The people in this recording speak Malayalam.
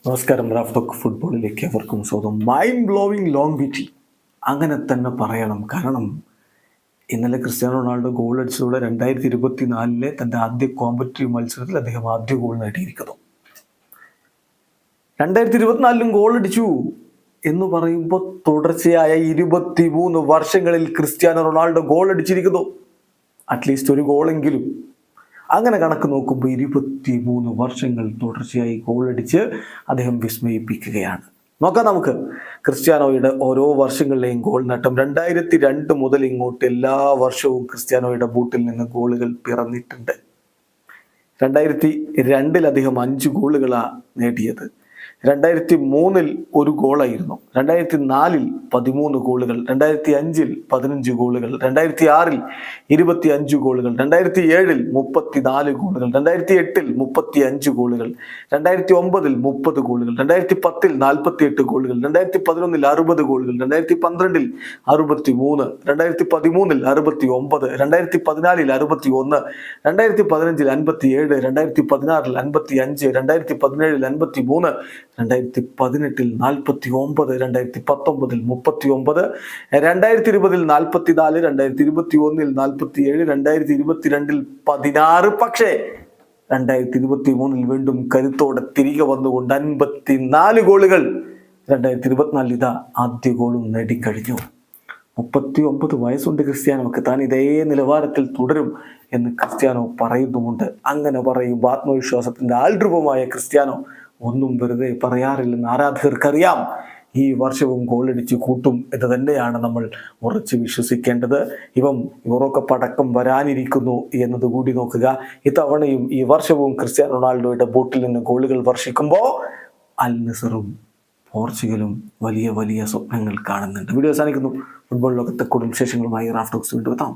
നമസ്കാരം. റാഫ്റ്റോക്ക് ഫുട്ബോളിലേക്ക് അവർക്കും സ്വന്തം മൈൻഡ് ബ്ലോവിങ് ലോങ് വിറ്റി അങ്ങനെ തന്നെ പറയണം. കാരണം ഇന്നലെ ക്രിസ്ത്യാനോ റൊണാൾഡോ ഗോൾ അടിച്ചതോടെ 2024 തൻ്റെ ആദ്യ കോമ്പറ്റീവ് മത്സരത്തിൽ അദ്ദേഹം ആദ്യ ഗോൾ നേടിയിരിക്കുന്നു. 2024 ഗോൾ അടിച്ചു എന്ന് പറയുമ്പോൾ തുടർച്ചയായ 23 വർഷങ്ങളിൽ ക്രിസ്ത്യാനോ റൊണാൾഡോ ഗോൾ അടിച്ചിരിക്കുന്നു. അറ്റ്ലീസ്റ്റ് ഒരു ഗോളെങ്കിലും. അങ്ങനെ കണക്ക് നോക്കുമ്പോൾ 23 വർഷങ്ങൾ തുടർച്ചയായി ഗോളടിച്ച് അദ്ദേഹം വിസ്മയിപ്പിക്കുകയാണ്. നോക്കാം നമുക്ക് ക്രിസ്ത്യാനോയുടെ ഓരോ വർഷങ്ങളിലെയും ഗോൾ നേട്ടം. 2002 മുതൽ ഇങ്ങോട്ട് എല്ലാ വർഷവും ക്രിസ്ത്യാനോയുടെ ബൂട്ടിൽ നിന്ന് ഗോളുകൾ പിറന്നിട്ടുണ്ട്. 2002 അദ്ദേഹം 5 ഗോളുകളാണ് നേടിയത്. 2003 ഒരു ഗോളായിരുന്നു. 2004 13 ഗോളുകൾ, 2005 15 ഗോളുകൾ, 2006 25 ഗോളുകൾ, 2007 34 ഗോളുകൾ, 2008 35 ഗോളുകൾ, 2009 30 ഗോളുകൾ, 2010 48 ഗോളുകൾ, 2011 60 ഗോളുകൾ, 2012 63, 2013 69, 2014 61, 2015 57, 2016 55, 2017 53, 2018 49, 2019 39, 2020 44, 2021 47, 2022 16. പക്ഷേ 2023 വീണ്ടും കരുത്തോടെ തിരികെ വന്നുകൊണ്ട് 54 ഗോളുകൾ. 2024 ഇതാ ആദ്യ ഗോളും നേടിക്കഴിഞ്ഞു. 39 വയസ്സുണ്ട് ക്രിസ്ത്യാനോക്ക്. താൻ ഇതേ നിലവാരത്തിൽ തുടരും എന്ന് ക്രിസ്ത്യാനോ പറയുന്നുമുണ്ട്. അങ്ങനെ പറയുമ്പോൾ ആത്മവിശ്വാസത്തിന്റെ ആൾരൂപമായ ക്രിസ്ത്യാനോ ഒന്നും വെറുതെ പറയാറില്ലെന്ന് ആരാധകർക്കറിയാം. ഈ വർഷവും ഗോളടിച്ച് കൂട്ടും എന്ന് തന്നെയാണ് നമ്മൾ ഉറച്ച് വിശ്വസിക്കേണ്ടത്. ഇവം യൂറോകപ്പ് അടക്കം വരാനിരിക്കുന്നു എന്നതുകൂടി നോക്കുക. ഇത്തവണയും ഈ വർഷവും ക്രിസ്ത്യാനോ റൊണാൾഡോയുടെ ബൂട്ടിൽ നിന്ന് ഗോളുകൾ വർഷിക്കുമ്പോൾ അൽ നസറും പോർച്ചുഗലും വലിയ വലിയ സ്വപ്നങ്ങൾ കാണുന്നുണ്ട്. വീഡിയോ അവസാനിക്കുന്നു. ഫുട്ബോൾ ലോകത്തെ കൂടുതൽ വിശേഷങ്ങളുമായി റാഫ്റ്റോക്സ് വീണ്ടും എത്താം.